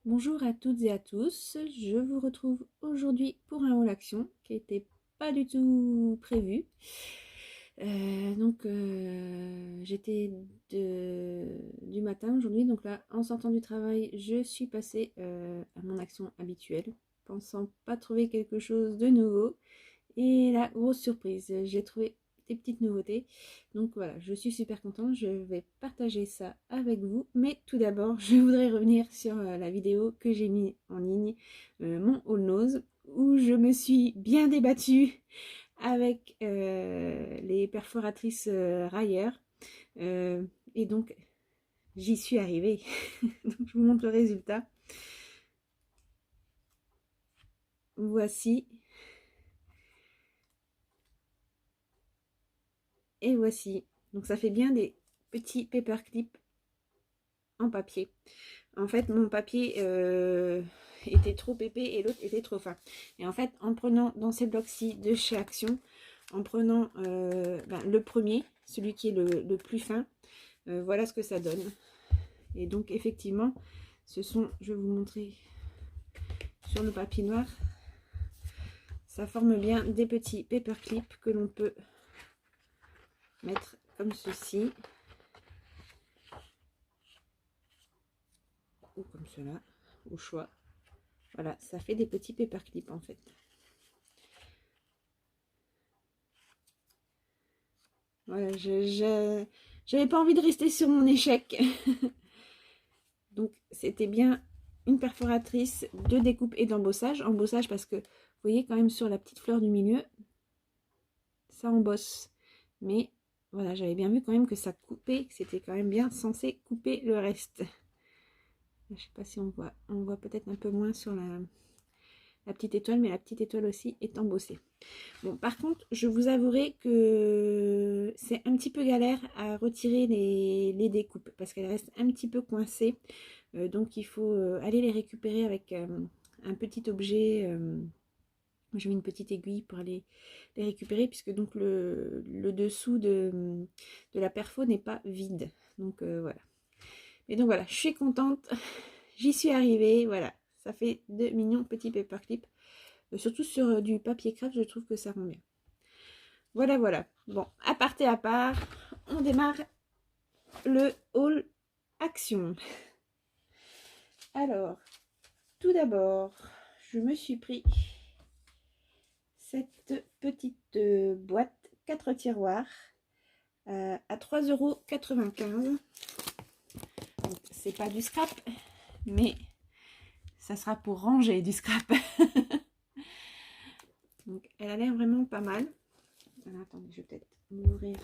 Bonjour à toutes et à tous, je vous retrouve aujourd'hui pour un haul action qui n'était pas du tout prévu. J'étais du matin aujourd'hui, donc là en sortant du travail je suis passée à mon action habituelle, pensant pas trouver quelque chose de nouveau. Et la grosse surprise, j'ai trouvé des petites nouveautés. Donc voilà, je suis super contente, je vais partager ça avec vous. Mais tout d'abord, je voudrais revenir sur la vidéo que j'ai mis en ligne, mon All Nose, où je me suis bien débattue avec les perforatrices railleurs. Euh, et donc, j'y suis arrivée. Donc, je vous montre le résultat. Voici. Et voici. Donc ça fait bien des petits paperclips en papier. En fait, mon papier était trop épais et l'autre était trop fin. Et en fait, en prenant dans ces blocs-ci de chez Action, en prenant le premier, celui qui est le plus fin, voilà ce que ça donne. Et donc, effectivement, ce sont, je vais vous montrer sur le papier noir, ça forme bien des petits paperclips que l'on peut mettre comme ceci. Ou comme cela, au choix. Voilà, ça fait des petits paperclips en fait. Voilà, j'avais pas envie de rester sur mon échec. Donc c'était bien une perforatrice de découpe et d'embossage. Embossage parce que vous voyez quand même sur la petite fleur du milieu, ça embosse. Mais voilà, j'avais bien vu quand même que ça coupait, que c'était quand même bien censé couper le reste. Je sais pas si on voit peut-être un peu moins sur la petite étoile, mais la petite étoile aussi est embossée. Bon, par contre, je vous avouerai que c'est un petit peu galère à retirer les découpes parce qu'elles restent un petit peu coincées. Donc, il faut aller les récupérer avec un petit objet. J'ai mis une petite aiguille pour aller les récupérer puisque donc le dessous de la perfo n'est pas vide. Donc, voilà. Et donc, voilà, je suis contente. J'y suis arrivée. Voilà, ça fait de mignons petits paperclips. Surtout sur du papier craft, je trouve que ça rend bien. Voilà, voilà. Bon, aparté à part, on démarre le haul action. Alors, tout d'abord, je me suis pris cette petite boîte 4 tiroirs à 3,95 €. C'est pas du scrap, mais ça sera pour ranger du scrap. Donc, elle a l'air vraiment pas mal. Alors, attendez, je vais peut-être m'ouvrir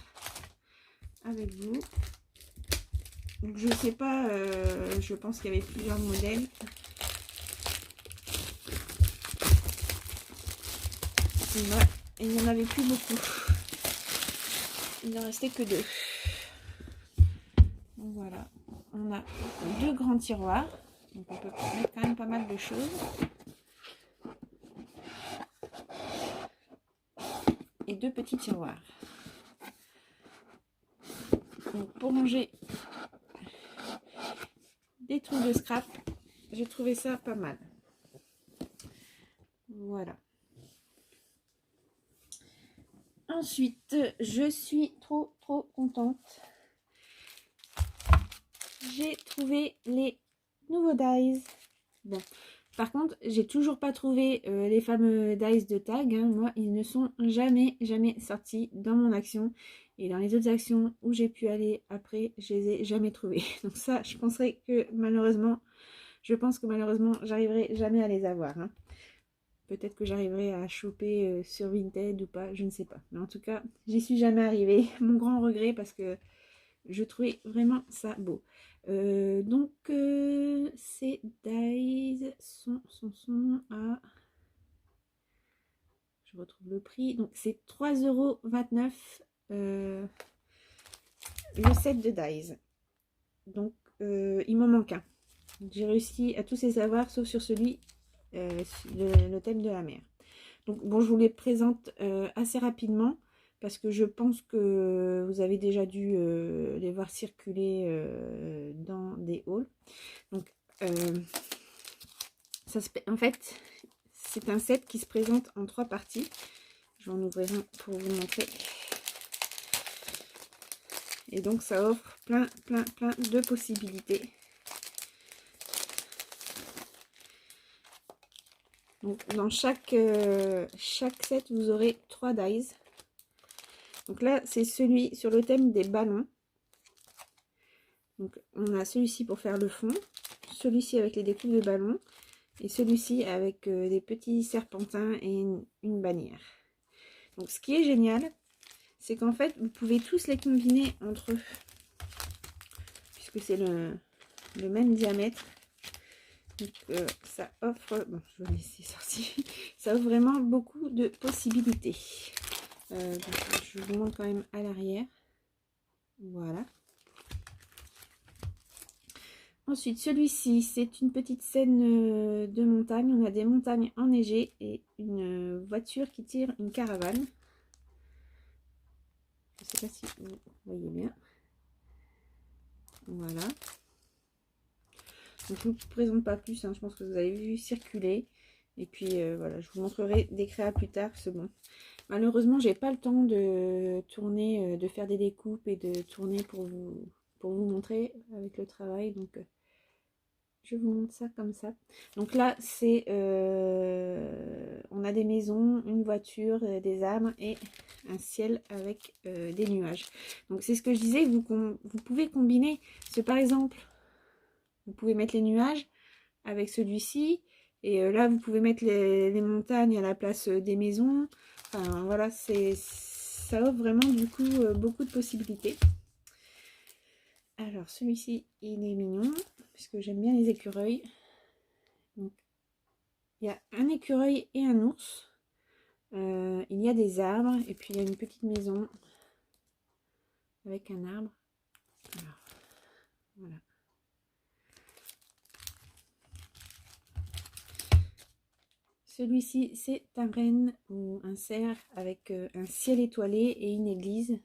avec vous. Donc, je sais pas, je pense qu'il y avait plusieurs modèles. Et il n'y en avait plus beaucoup. Il n'en restait que 2. Donc voilà, on a 2 grands tiroirs. Donc on peut mettre quand même pas mal de choses. Et 2 petits tiroirs. Donc pour ranger des trucs de scrap, j'ai trouvé ça pas mal. Voilà. Ensuite, je suis trop contente. J'ai trouvé les nouveaux dies. Bon, par contre, j'ai toujours pas trouvé les fameux dies de tag. Hein. Moi, ils ne sont jamais sortis dans mon action. Et dans les autres actions où j'ai pu aller après, je les ai jamais trouvés. Donc ça, je pense que malheureusement, j'arriverai jamais à les avoir. Hein. Peut-être que j'arriverai à choper sur Vinted ou pas, je ne sais pas. Mais en tout cas, j'y suis jamais arrivée. Mon grand regret parce que je trouvais vraiment ça beau. Ces dies sont à... Je retrouve le prix. Donc, c'est 3,29 € le set de dies. Donc, il m'en manque un. J'ai réussi à tous les avoir, sauf sur celui, le thème de la mer. Donc, bon, je vous les présente assez rapidement parce que je pense que vous avez déjà dû les voir circuler dans des hauls. Donc, En fait, c'est un set qui se présente en 3 parties. Je vais en ouvrir un pour vous montrer. Et donc, ça offre plein de possibilités. Donc, dans chaque set, vous aurez 3 dies. Donc là, c'est celui sur le thème des ballons. Donc, on a celui-ci pour faire le fond, celui-ci avec les découpes de ballons, et celui-ci avec des petits serpentins et une bannière. Donc, ce qui est génial, c'est qu'en fait, vous pouvez tous les combiner entre eux, puisque c'est le même diamètre. Donc, ça offre, bon, je vais laisser sortir, ça offre vraiment beaucoup de possibilités. Donc, je vous montre quand même à l'arrière. Voilà. Ensuite, celui-ci, c'est une petite scène de montagne. On a des montagnes enneigées et une voiture qui tire une caravane. Je ne sais pas si vous voyez bien. Voilà. Donc, je ne vous présente pas plus. Hein. Je pense que vous avez vu circuler. Et puis, voilà, je vous montrerai des créas plus tard. C'est bon. Malheureusement, j'ai pas le temps de tourner, de faire des découpes et de tourner pour vous montrer avec le travail. Donc, je vous montre ça comme ça. Donc là, c'est on a des maisons, une voiture, des arbres et un ciel avec des nuages. Donc c'est ce que je disais, vous pouvez combiner. Par exemple, vous pouvez mettre les nuages avec celui-ci. Et là, vous pouvez mettre les montagnes à la place des maisons. Enfin, voilà, ça offre vraiment du coup beaucoup de possibilités. Alors, celui-ci, il est mignon, puisque j'aime bien les écureuils. Donc, il y a un écureuil et un ours. Il y a des arbres, et puis il y a une petite maison avec un arbre. Alors, voilà. Celui-ci, c'est un renne ou un cerf avec un ciel étoilé et une église.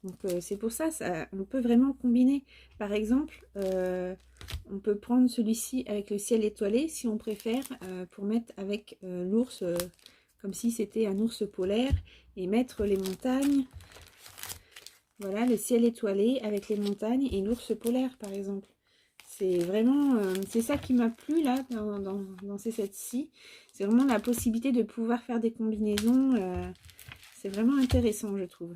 Donc c'est pour ça, on peut vraiment combiner. Par exemple, on peut prendre celui-ci avec le ciel étoilé si on préfère, pour mettre avec l'ours, comme si c'était un ours polaire, et mettre les montagnes. Voilà, le ciel étoilé avec les montagnes et l'ours polaire par exemple. C'est vraiment, c'est ça qui m'a plu là dans ces sets-ci. C'est vraiment la possibilité de pouvoir faire des combinaisons. C'est vraiment intéressant, je trouve.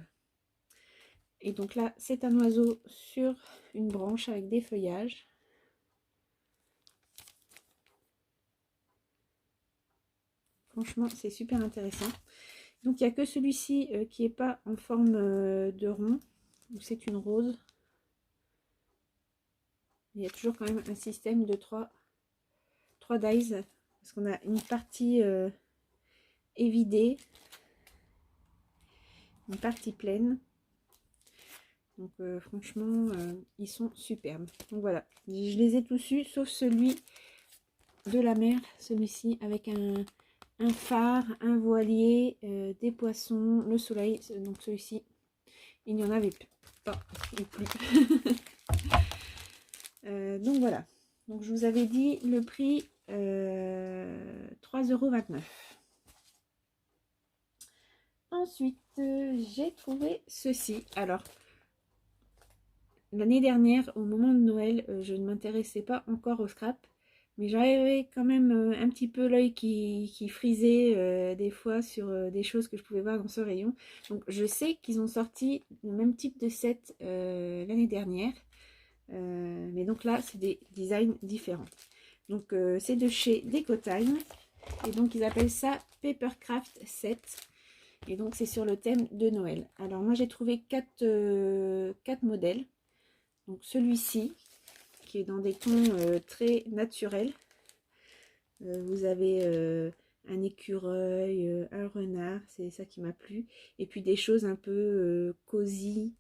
Et donc là, c'est un oiseau sur une branche avec des feuillages. Franchement, c'est super intéressant. Donc, il n'y a que celui-ci qui n'est pas en forme de rond. C'est une rose. Il y a toujours quand même un système de 3 dies. Parce qu'on a une partie évidée. Une partie pleine. Donc franchement, ils sont superbes. Donc voilà, je les ai tous eus, sauf celui de la mer, celui-ci avec un phare, un voilier, des poissons, le soleil. Donc celui-ci, il n'y en avait pas, plus. Donc voilà. Donc je vous avais dit le prix 3,29 €. Ensuite, j'ai trouvé ceci. Alors, l'année dernière, au moment de Noël, je ne m'intéressais pas encore au scrap. Mais j'avais quand même un petit peu l'œil qui frisait des fois sur des choses que je pouvais voir dans ce rayon. Donc je sais qu'ils ont sorti le même type de set l'année dernière. Mais donc là, c'est des designs différents. Donc c'est de chez Decotime. Et donc ils appellent ça Papercraft Set. Et donc c'est sur le thème de Noël. Alors moi j'ai trouvé 4 modèles. Donc celui-ci, qui est dans des tons très naturels. Vous avez un écureuil, un renard, c'est ça qui m'a plu. Et puis des choses un peu cosy.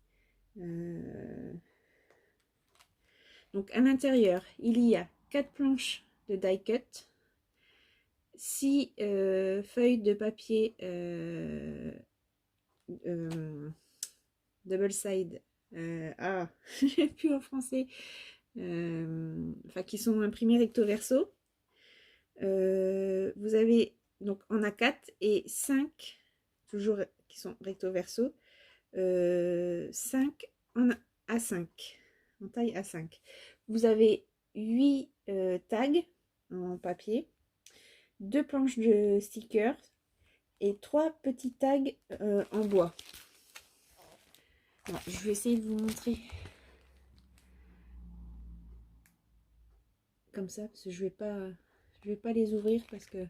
Donc à l'intérieur, il y a 4 planches de die cut, 6 feuilles de papier double side j'ai plus en français. Enfin, qui sont imprimés recto verso. Vous avez donc en A4 et 5, toujours qui sont recto verso. 5 en A5, en taille A5. Vous avez 8 tags en papier, 2 planches de stickers et 3 petits tags en bois. Alors, je vais essayer de vous montrer comme ça parce que je vais pas les ouvrir parce que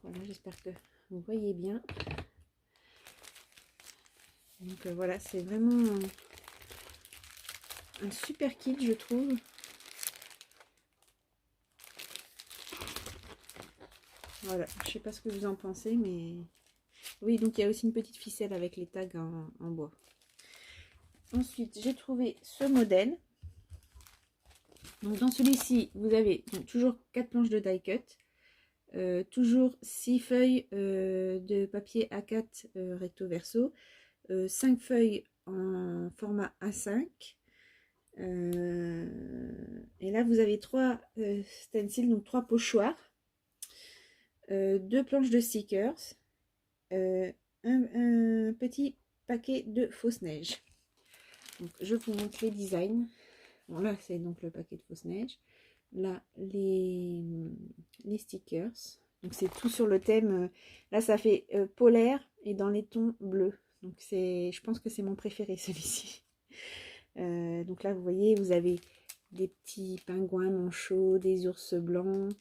voilà, j'espère que vous voyez bien. Donc voilà, c'est vraiment un super kit, je trouve. Voilà, je sais pas ce que vous en pensez, mais oui, donc il y a aussi une petite ficelle avec les tags en bois. Ensuite, j'ai trouvé ce modèle. Donc dans celui-ci, vous avez donc toujours 4 planches de die cut, toujours 6 feuilles de papier A4 recto verso, 5 feuilles en format A5. Et là, vous avez 3 stencils, donc 3 pochoirs, 2 planches de stickers, un petit paquet de fausse neige. Donc, je vous montre les designs. Bon, là, c'est donc le paquet de fausse neige. Là, les stickers. Donc, c'est tout sur le thème. Là, ça fait polaire et dans les tons bleus. Donc, je pense que c'est mon préféré, celui-ci. Donc là, vous voyez, vous avez des petits pingouins manchots, des ours blancs.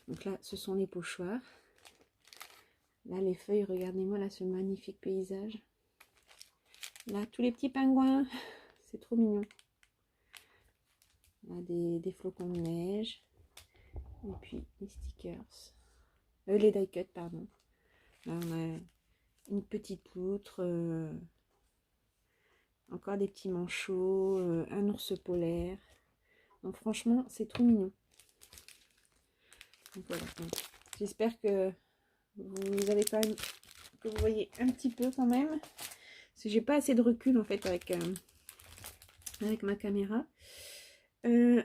Donc là, ce sont les pochoirs. Là, les feuilles, regardez-moi là ce magnifique paysage. Là, tous les petits pingouins, c'est trop mignon. Là, des flocons de neige. Et puis, les stickers. Les die cut, pardon. Là, on a une petite poutre. Encore des petits manchots. Un ours polaire. Donc, franchement, c'est trop mignon. Donc, voilà. J'espère que vous avez quand même... que vous voyez un petit peu quand même. Parce que j'ai pas assez de recul, en fait, avec ma caméra.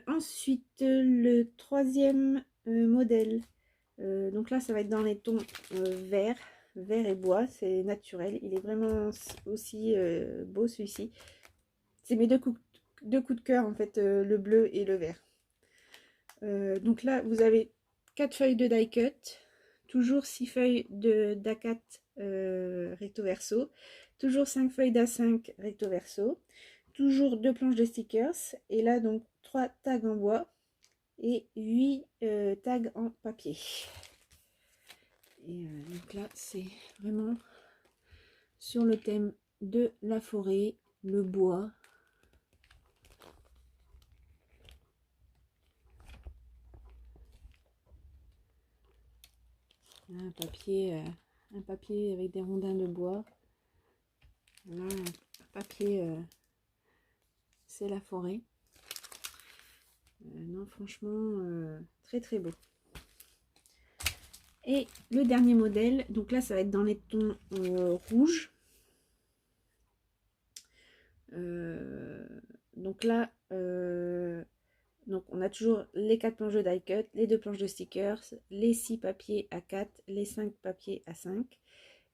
Ensuite, le troisième modèle. Donc là, ça va être dans les tons vert et bois. C'est naturel. Il est vraiment aussi beau, celui-ci. C'est mes deux coups de cœur, en fait, le bleu et le vert. Donc là, vous avez 4 feuilles de die cut. Toujours 6 feuilles d'A4 recto verso. Toujours 5 feuilles d'A5 recto verso. Toujours 2 planches de stickers. Et là, donc, 3 tags en bois et 8 tags en papier. Et donc là, c'est vraiment sur le thème de la forêt, le bois. Un papier avec des rondins de bois. Là, un papier, c'est la forêt. Non, franchement, très très beau. Et le dernier modèle, donc là, ça va être dans les tons rouges. Donc là, donc on a toujours les 4 planches de die cut, les 2 planches de stickers, les 6 papiers A4, les 5 papiers A5.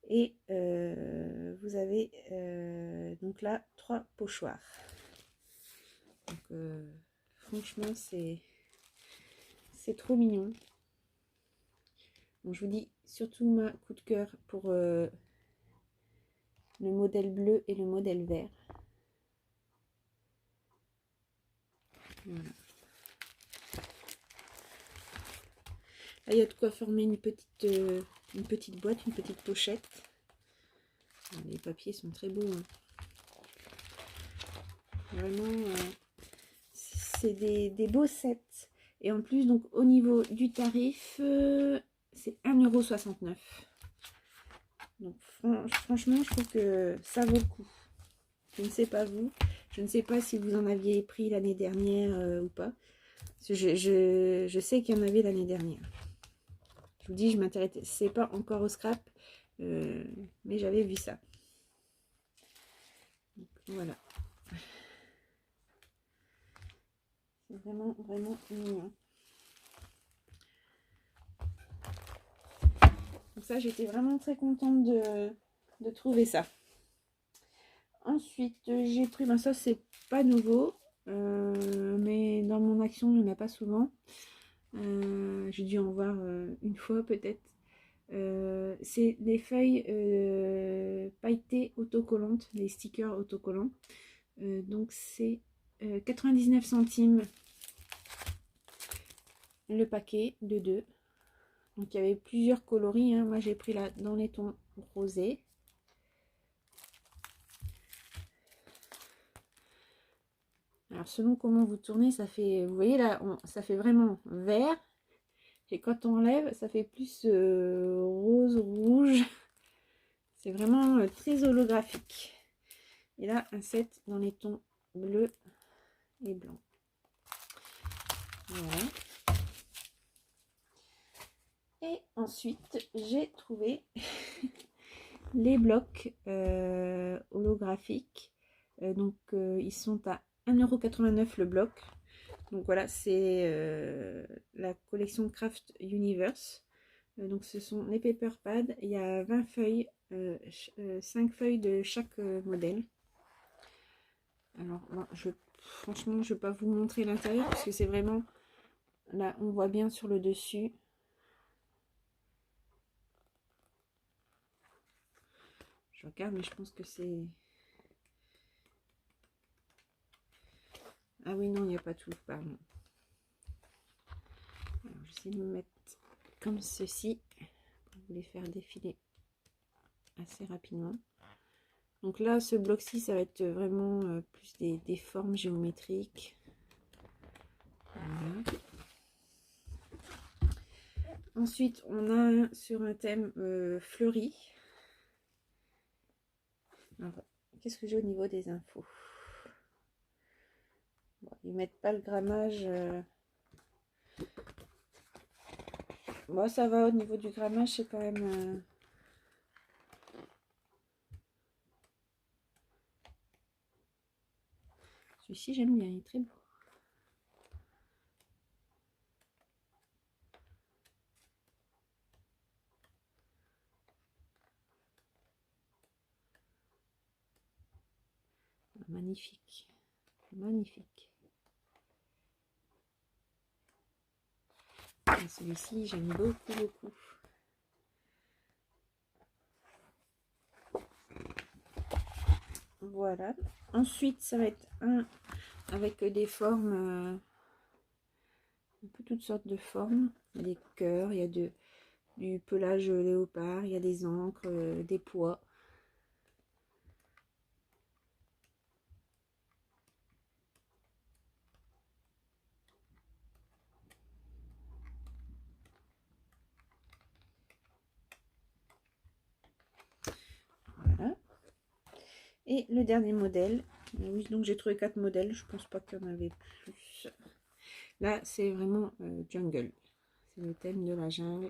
Et vous avez donc là 3 pochoirs. Donc franchement, c'est trop mignon. Donc, je vous dis surtout ma coup de cœur pour le modèle bleu et le modèle vert. Voilà. Là, il y a de quoi former une petite boîte, une petite pochette. Les papiers sont très beaux. Hein. Vraiment, c'est des beaux sets. Et en plus, donc au niveau du tarif, c'est 1,69 €. Donc franchement, je trouve que ça vaut le coup. Je ne sais pas vous. Je ne sais pas si vous en aviez pris l'année dernière ou pas. Parce que je sais qu'il y en avait l'année dernière. Je vous dis, je m'intéressais pas encore au scrap. mais j'avais vu ça. Donc, voilà. C'est vraiment, vraiment mignon. Donc ça, j'étais vraiment très contente de trouver ça. Ensuite, j'ai pris, ben ça c'est pas nouveau, mais dans mon action, il n'y en a pas souvent. J'ai dû en voir une fois peut-être. C'est des feuilles pailletées autocollantes, des stickers autocollants. Donc c'est 99 centimes le paquet de 2. Donc il y avait plusieurs coloris, hein. Moi j'ai pris là dans les tons rosés. Alors selon comment vous tournez, ça fait, vous voyez là, ça fait vraiment vert. Et quand on enlève, ça fait plus rose, rouge. C'est vraiment très holographique. Et là, un set dans les tons bleu et blanc. Voilà. Et ensuite, j'ai trouvé les blocs holographiques. Donc, ils sont à 1,89 € le bloc. Donc voilà, c'est la collection Craft Universe. Donc ce sont les paper pads. Il y a 20 feuilles, 5 feuilles de chaque modèle. Alors bon, franchement, je ne vais pas vous montrer l'intérieur parce que c'est vraiment... Là, on voit bien sur le dessus. Je regarde, mais je pense que c'est... Ah oui, non, il n'y a pas tout, pardon. Alors, j'essaie de me mettre comme ceci pour vous les faire défiler assez rapidement. Donc là, ce bloc-ci, ça va être vraiment plus des formes géométriques. Voilà. Ensuite, on a sur un thème fleuri. Alors, qu'est-ce que j'ai au niveau des infos? Bon, ils mettent pas le grammage. Bon, ça va au niveau du grammage, c'est quand même... Celui-ci, j'aime bien, il est très beau. Magnifique. Magnifique. Celui-ci, j'aime beaucoup, beaucoup. Voilà. Ensuite, ça va être un avec des formes, un peu toutes sortes de formes. Il y a des cœurs, il y a du pelage léopard, il y a des encres, des pois. Voilà. Et le dernier modèle, oui, donc j'ai trouvé 4 modèles, je pense pas qu'il y en avait plus. Là, c'est vraiment jungle. C'est le thème de la jungle.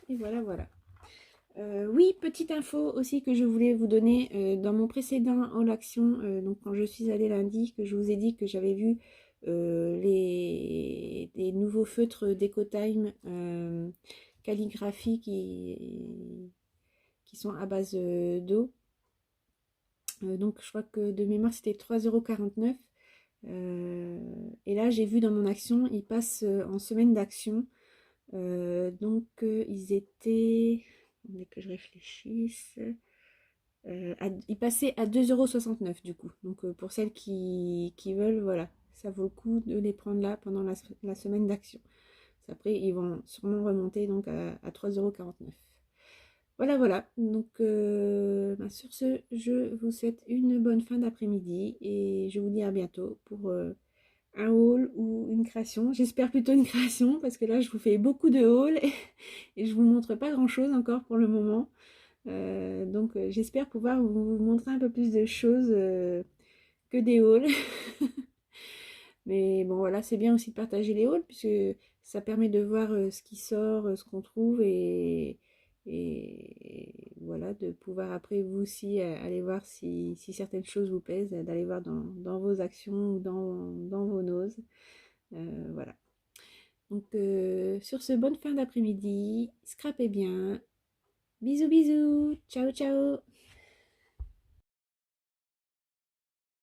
Et voilà, voilà. Oui, petite info aussi que je voulais vous donner. Dans mon précédent haul action, donc quand je suis allée lundi, que je vous ai dit que j'avais vu les nouveaux feutres Decotime calligraphie qui sont à base d'eau. Donc je crois que de mémoire c'était 3,49 €. Et là j'ai vu dans mon action, ils passent en semaine d'action. Donc ils étaient... Dès que je réfléchisse, il passait à 2,69 € du coup. Donc pour celles qui veulent, voilà, ça vaut le coup de les prendre là pendant la semaine d'action. Après, ils vont sûrement remonter donc à 3,49 €. Voilà, voilà. Donc sur ce, je vous souhaite une bonne fin d'après-midi et je vous dis à bientôt pour un haul ou une création. J'espère plutôt une création parce que là, je vous fais beaucoup de hauls et je vous montre pas grand-chose encore pour le moment. Donc j'espère pouvoir vous montrer un peu plus de choses que des hauls. Mais bon voilà, c'est bien aussi de partager les hauls puisque ça permet de voir ce qui sort, ce qu'on trouve et voilà, de pouvoir après vous aussi aller voir si certaines choses vous plaisent, d'aller voir dans vos actions ou dans vos noses. Voilà. Donc sur ce, bonne fin d'après-midi, scrapez bien. Bisous bisous, ciao ciao.